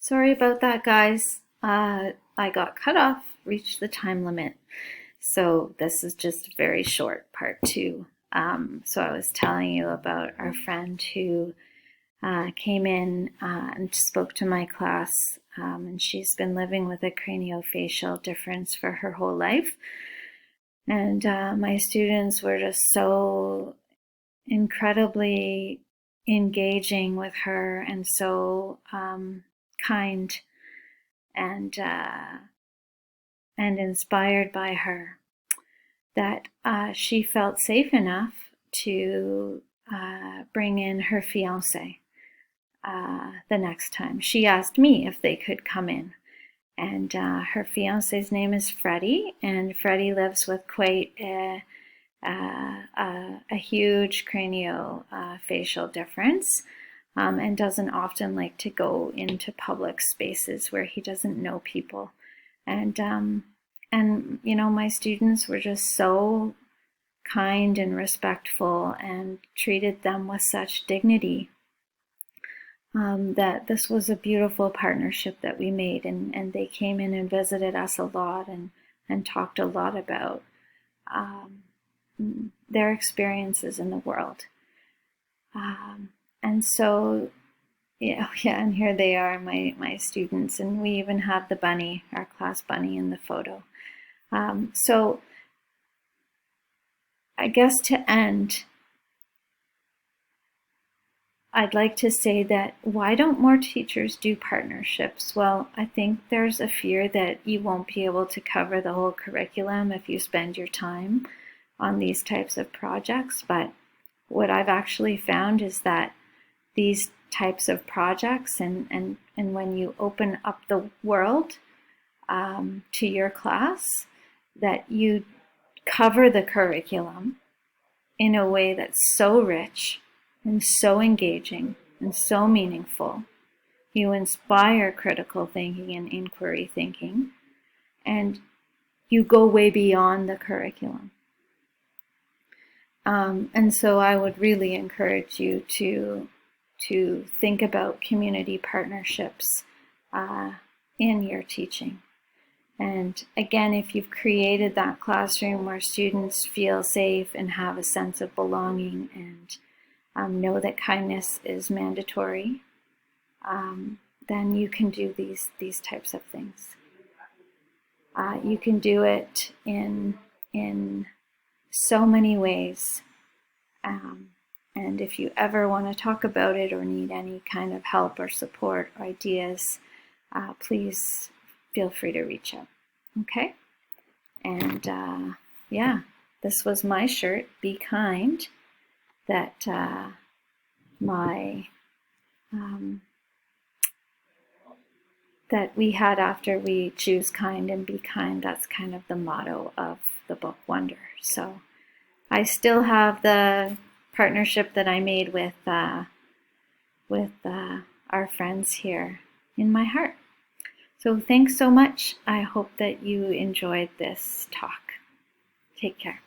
Sorry about that, guys. I got cut off, reached the time limit. So this is just very short, part two. So I was telling you about our friend who came in and spoke to my class, and she's been living with a craniofacial difference for her whole life. And my students were just so incredibly engaging with her and so kind and inspired by her that she felt safe enough to bring in her fiance the next time. She asked me if they could come in. And her fiance's name is Freddie, and Freddie lives with quite a huge craniofacial difference, and doesn't often like to go into public spaces where he doesn't know people. And you know, my students were just so kind and respectful and treated them with such dignity, that this was a beautiful partnership that we made. And they came in and visited us a lot and talked a lot about um, their experiences in the world. And so, yeah, and here they are, my students, and we even have the bunny, our class bunny, in the photo. So I guess to end, I'd like to say that why don't more teachers do partnerships? Well, I think there's a fear that you won't be able to cover the whole curriculum if you spend your time on these types of projects. But what I've actually found is that these types of projects and when you open up the world to your class, that you cover the curriculum in a way that's so rich and so engaging and so meaningful. You inspire critical thinking and inquiry thinking, and you go way beyond the curriculum. And so I would really encourage you to think about community partnerships in your teaching. And again, if you've created that classroom where students feel safe and have a sense of belonging and know that kindness is mandatory, then you can do these types of things. You can do it in so many ways. And if you ever want to talk about it or need any kind of help or support or ideas, please feel free to reach out. Okay? And yeah, this was my shirt, Be Kind, that that we had after we choose kind and be kind. That's kind of the motto of the book Wonder. So I still have the partnership that I made with our friends here in my heart. So thanks so much. I hope that you enjoyed this talk. Take care.